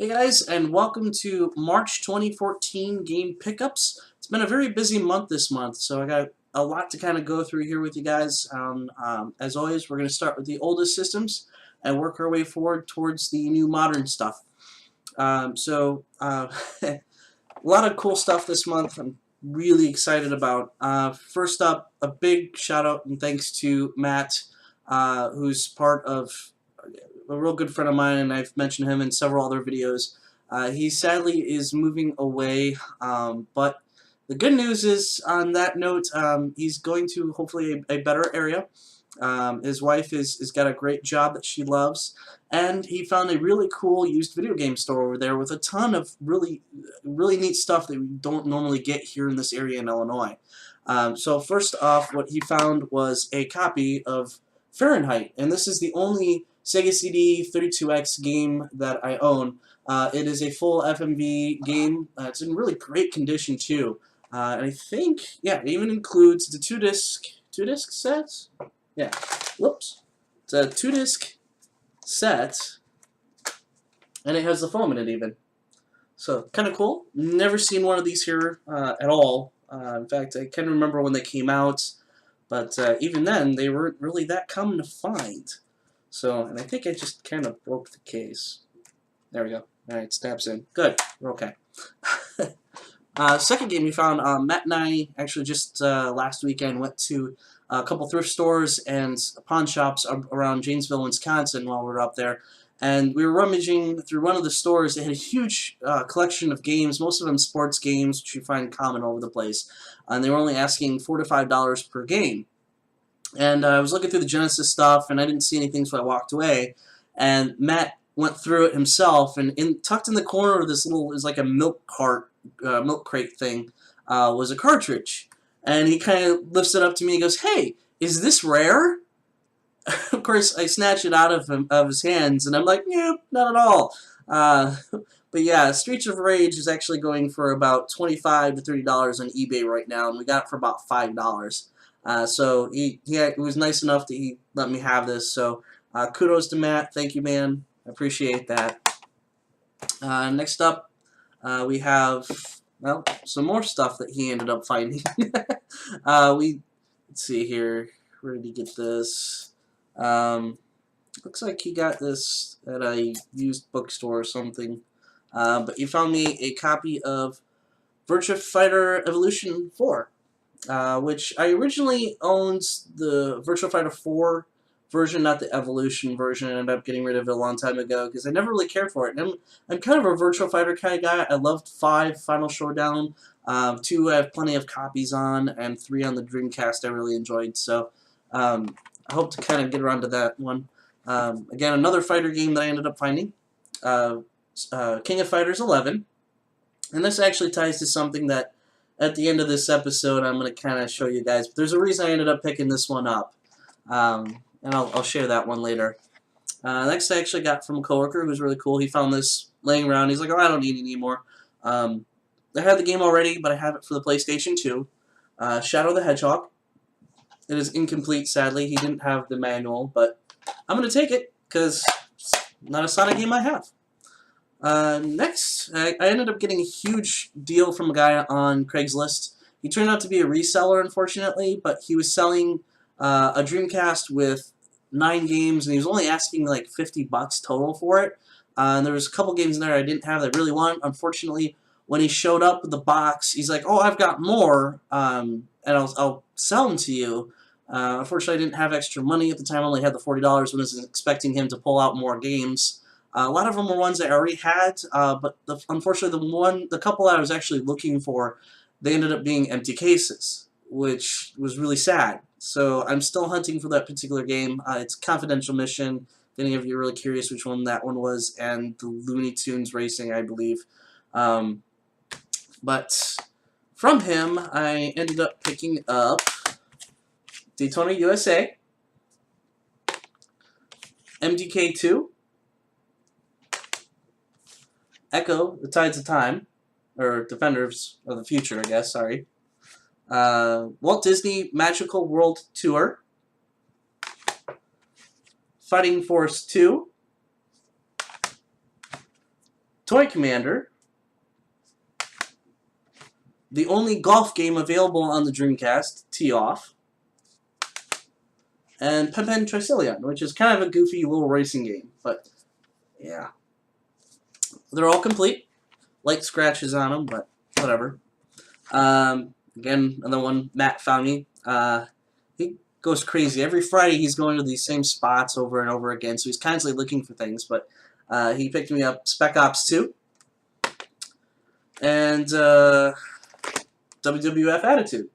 Hey guys, and welcome to March 2014 game pickups. It's been a very busy month this month, so I got a lot to kind of go through here with you guys. As always, we're going to start with the oldest systems and work our way forward towards the new modern stuff. A lot of cool stuff this month I'm really excited about. First up, a big shout out and thanks to Matt, who's part of a real good friend of mine, and I've mentioned him in several other videos. He sadly is moving away, but the good news is, on that note, he's going to hopefully a better area. His wife is got a great job that she loves, and he found a really cool used video game store over there with a ton of really neat stuff that we don't normally get here in this area in Illinois. So first off, what he found was a copy of Fahrenheit, and this is the only Sega CD 32X game that I own. It is a full FMV game. It's in really great condition too, and I think, yeah, it even includes the two disc sets. Yeah, whoops, it's a 2-disc set, and it has the foam in it even. So kind of cool. Never seen one of these here at all. In fact, I can't remember when they came out, but even then, they weren't really that common to find. So, and I think I just kind of broke the case. There we go. Alright, snaps in. Good. We're okay. Second game we found, Matt and I actually just last weekend went to a couple thrift stores and pawn shops around Janesville, Wisconsin while we were up there. And we were rummaging through one of the stores. They had a huge collection of games, most of them sports games, which you find common all over the place. And they were only asking $4 to $5 per game. And I was looking through the Genesis stuff, and I didn't see anything, so I walked away. And Matt went through it himself, and tucked in the corner of this little, is like a milk crate thing, was a cartridge. And he kind of lifts it up to me and goes, "Hey, is this rare?" Of course, I snatch it out of his hands, and I'm like, "Nope, not at all." But yeah, Streets of Rage is actually going for about $25 to $30 on eBay right now, and we got it for about $5. So he was nice enough that he let me have this. So kudos to Matt. Thank you, man. I appreciate that. Next up, we have, well, some more stuff that he ended up finding. Let's see here. Where did he get this? Looks like he got this at a used bookstore or something. But he found me a copy of Virtua Fighter Evolution 4. Which I originally owned the Virtua Fighter 4 version, not the Evolution version. I ended up getting rid of it a long time ago because I never really cared for it. And I'm kind of a Virtua Fighter kind of guy. I loved 5, Final Showdown. 2 I have plenty of copies on, and 3 on the Dreamcast I really enjoyed. So I hope to kind of get around to that one. Again, another fighter game that I ended up finding, King of Fighters 11. And this actually ties to something that at the end of this episode I'm going to kind of show you guys. But there's a reason I ended up picking this one up. And I'll share that one later. Next I actually got from a coworker who's really cool. He found this laying around. He's like, "Oh, I don't need it anymore." I had the game already, but I have it for the PlayStation 2. Shadow the Hedgehog. It is incomplete, sadly. He didn't have the manual, but I'm going to take it because it's not a Sonic game I have. Next, I ended up getting a huge deal from a guy on Craigslist. He turned out to be a reseller, unfortunately, but he was selling a Dreamcast with 9 games, and he was only asking like $50 total for it. And there was a couple games in there I didn't have that I really wanted. Unfortunately, when he showed up with the box, he's like, "Oh, I've got more, and I'll sell them to you." Unfortunately, I didn't have extra money at the time. I only had the $40 when I was expecting him to pull out more games. A lot of them were ones I already had, but unfortunately the couple I was actually looking for, they ended up being empty cases, which was really sad. So I'm still hunting for that particular game. It's a confidential mission, if any of you are really curious which one that one was, and the Looney Tunes Racing, I believe. But from him, I ended up picking up Daytona USA, MDK2, Echo, The Tides of Time, or Defenders of the Future, I guess, sorry. Walt Disney Magical World Tour, Fighting Force 2, Toy Commander, the only golf game available on the Dreamcast, Tee Off, and Pen Tricillion, which is kind of a goofy little racing game, but yeah. They're all complete. Light scratches on them, but whatever. Again, another one Matt found me. He goes crazy. Every Friday he's going to these same spots over and over again, so he's constantly looking for things, but he picked me up Spec Ops 2 and WWF Attitude,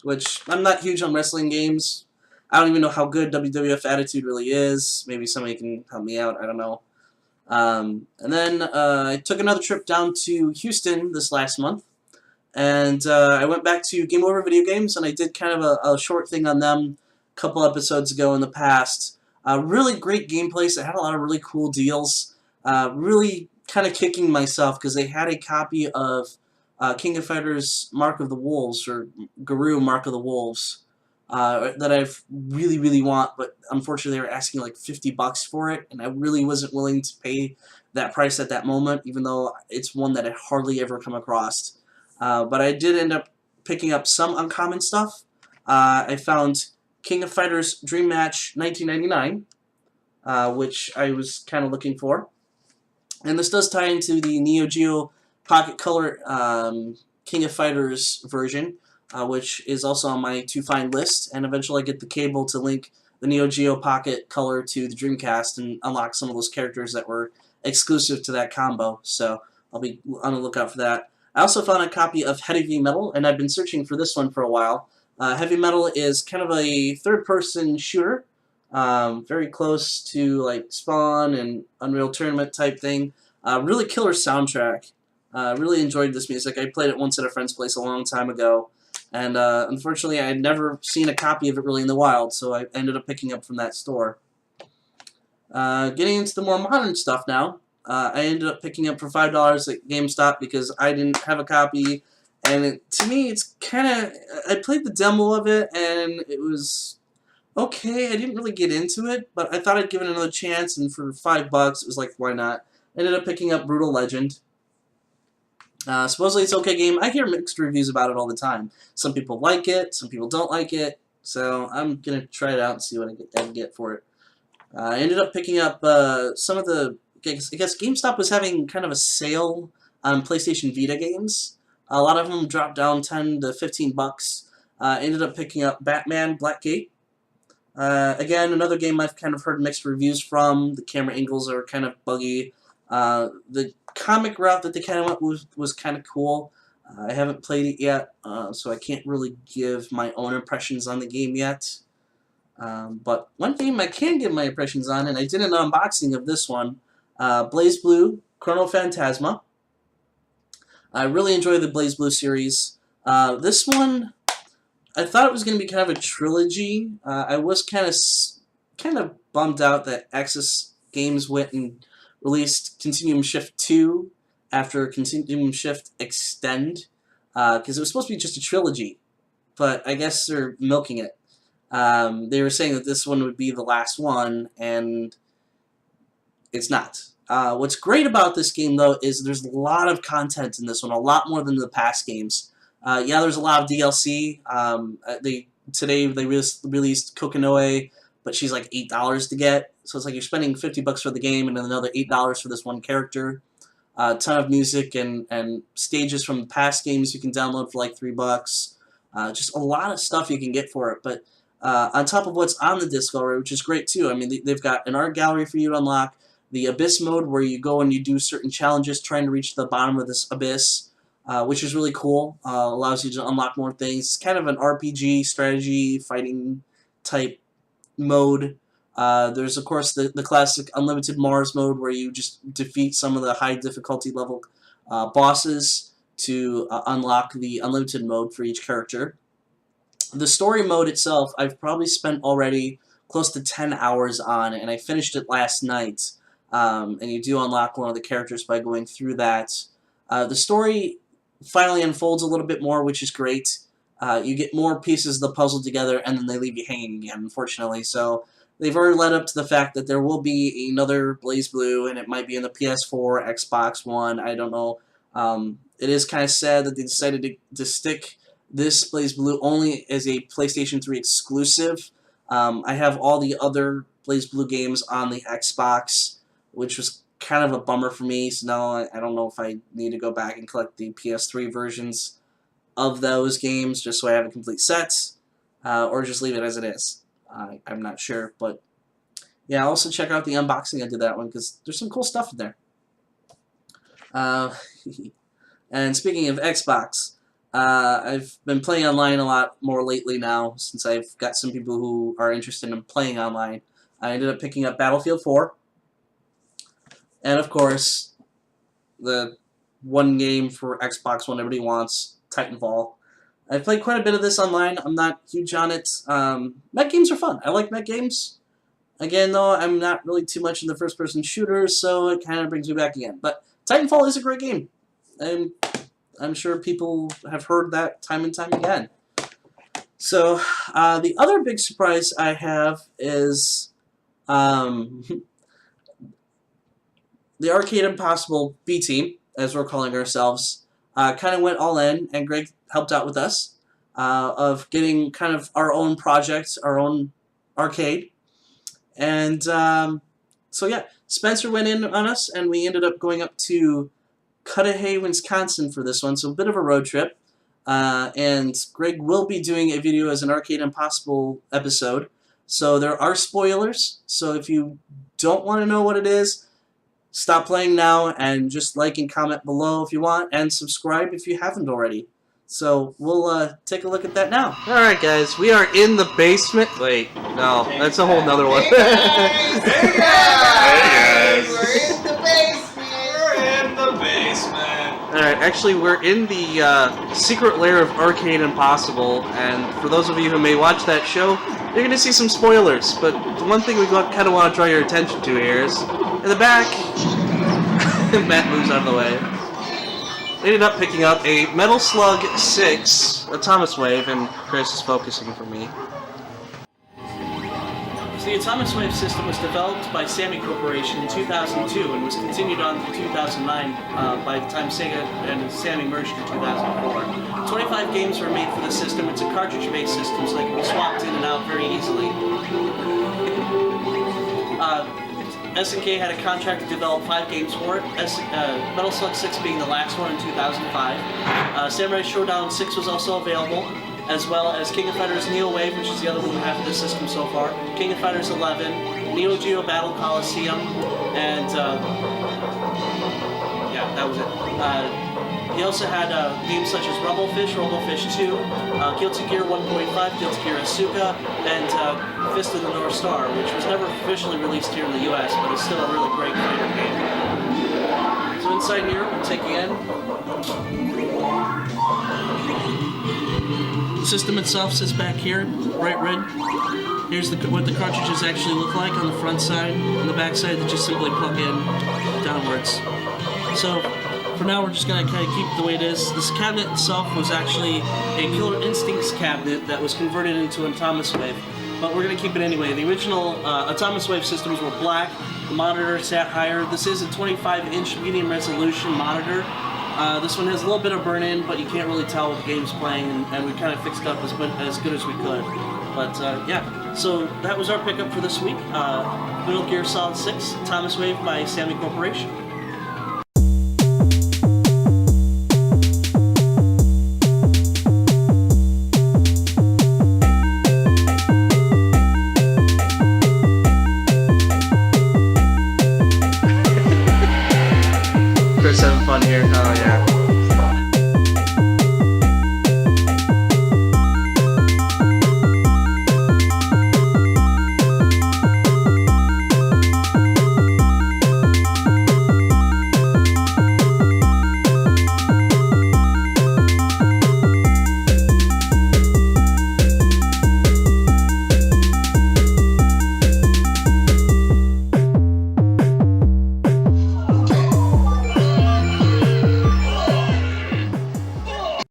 which I'm not huge on wrestling games. I don't even know how good WWF Attitude really is. Maybe somebody can help me out. I don't know. And then I took another trip down to Houston this last month, and I went back to Game Over Video Games, and I did kind of a short thing on them a couple episodes ago in the past. Really great gameplays. They had a lot of really cool deals. Really kind of kicking myself because they had a copy of King of Fighters Mark of the Wolves, or Guru Mark of the Wolves, that I really, really want, but unfortunately they were asking like $50 for it, and I really wasn't willing to pay that price at that moment, even though it's one that I hardly ever come across. But I did end up picking up some uncommon stuff. I found King of Fighters Dream Match 1999, which I was kind of looking for. And this does tie into the Neo Geo Pocket Color King of Fighters version, which is also on my to-find list, and eventually I get the cable to link the Neo Geo Pocket Color to the Dreamcast and unlock some of those characters that were exclusive to that combo, so I'll be on the lookout for that. I also found a copy of Headachy Metal, and I've been searching for this one for a while. Heavy Metal is kind of a third-person shooter, very close to like Spawn and Unreal Tournament type thing. Really killer soundtrack. Really enjoyed this music. I played it once at a friend's place a long time ago, and unfortunately I had never seen a copy of it really in the wild, so I ended up picking up from that store. Getting into the more modern stuff now, I ended up picking up for $5 at GameStop because I didn't have a copy, and to me it's kind of, I played the demo of it and it was okay. I didn't really get into it, but I thought I'd give it another chance, and for $5 it was like, why not? Ended up picking up Brutal Legend. Supposedly it's an okay game. I hear mixed reviews about it all the time. Some people like it, some people don't like it, so I'm going to try it out and see what I can get for it. I ended up picking up some of the, I guess GameStop was having kind of a sale on PlayStation Vita games. A lot of them dropped down 10 to 15 bucks. Ended up picking up Batman Blackgate. Again, another game I've kind of heard mixed reviews from. The camera angles are kind of buggy. The comic route that they kind of went was kind of cool. I haven't played it yet, so I can't really give my own impressions on the game yet. But one game I can give my impressions on, and I did an unboxing of this one, Blazblue, Chrono Phantasma. I really enjoy the Blazblue series. This one, I thought it was going to be kind of a trilogy. I was kind of bummed out that Axis Games went and released Continuum Shift 2 after Continuum Shift Extend, because it was supposed to be just a trilogy, but I guess they're milking it. They were saying that this one would be the last one, and it's not. What's great about this game, though, is there's a lot of content in this one, a lot more than the past games. Yeah, there's a lot of DLC. Today they released Kokinoe, but she's like $8 to get. So it's like you're spending $50 for the game and then another $8 for this one character. A ton of music and stages from past games you can download for like $3. Just a lot of stuff you can get for it. But on top of what's on the disc already, which is great too. I mean, they've got an art gallery for you to unlock, the Abyss mode where you go and you do certain challenges trying to reach the bottom of this abyss, which is really cool. Allows you to unlock more things. It's kind of an RPG strategy fighting type mode. There's of course the classic Unlimited Mars mode where you just defeat some of the high difficulty level bosses to unlock the unlimited mode for each character. The story mode itself, I've probably spent already close to 10 hours on, and I finished it last night. And you do unlock one of the characters by going through that. The story finally unfolds a little bit more, which is great. You get more pieces of the puzzle together, and then they leave you hanging again, unfortunately. So they've already led up to the fact that there will be another Blazblue, and it might be in the PS4, Xbox One. I don't know. It is kind of sad that they decided to stick this Blazblue only as a PlayStation 3 exclusive. I have all the other Blazblue games on the Xbox, which was kind of a bummer for me. So now I don't know if I need to go back and collect the PS3 versions of those games just so I have a complete set, or just leave it as it is. I'm not sure, but yeah, also check out the unboxing I did that one because there's some cool stuff in there. And speaking of Xbox, I've been playing online a lot more lately now since I've got some people who are interested in playing online. I ended up picking up Battlefield 4, and of course, the one game for Xbox One everybody wants, Titanfall. I've played quite a bit of this online. I'm not huge on it. Mech games are fun. I like mech games. Again, though, I'm not really too much in the first-person shooters, so it kind of brings me back again. But Titanfall is a great game. I'm sure people have heard that time and time again. So, the other big surprise I have is the Arcade Impossible B Team, as we're calling ourselves, kind of went all in, and Greg helped out with us, of getting kind of our own project, our own arcade. And so yeah, Spencer went in on us, and we ended up going up to Cudahy, Wisconsin for this one, so a bit of a road trip. And Greg will be doing a video as an Arcade Impossible episode. So there are spoilers, so if you don't want to know what it is, stop playing now and just like and comment below if you want, and subscribe if you haven't already. So we'll take a look at that now. Alright guys, we are in the basement. Wait, no, that's a whole nother one. Hey guys! We're in the basement! We're in the basement! Alright, actually we're in the secret lair of Arcade Impossible, and for those of you who may watch that show, you're going to see some spoilers, but the one thing we kind of want to draw your attention to here is, in the back, Matt moves out of the way. We ended up picking up a Metal Slug 6 Atomic Wave, and Chris is focusing for me. So the Atomic Wave system was developed by Sammy Corporation in 2002 and was continued on through 2009 by the time Sega and Sammy merged in 2004. 25 games were made for the system. It's a cartridge-based system, so they can be swapped in and out very easily. SNK had a contract to develop 5 games for it, Metal Slug 6 being the last one in 2005. Samurai Showdown 6 was also available, as well as King of Fighters Neo Wave, which is the other one we have for this system so far, King of Fighters 11, Neo Geo Battle Coliseum, and yeah, that was it. He also had games such as Rumblefish 2, Guilty Gear 1.5, Guilty Gear Asuka, and Fist of the North Star, which was never officially released here in the US, but is still a really great fighter game. So inside here, we'll take you in. The system itself sits back here, bright red. Here's what the cartridges actually look like on the front side. On the back side, they just simply plug in downwards. So for now, we're just going to kind of keep it the way it is. This cabinet itself was actually a Killer Instincts cabinet that was converted into an Atomic Wave, but we're going to keep it anyway. The original Atomic Wave systems were black. The monitor sat higher. This is a 25-inch medium resolution monitor. This one has a little bit of burn-in, but you can't really tell what the game's playing, and we kind of fixed it up as good as we could. But yeah, so that was our pickup for this week. Metal Gear Solid 6, Atomic Wave by Sammy Corporation.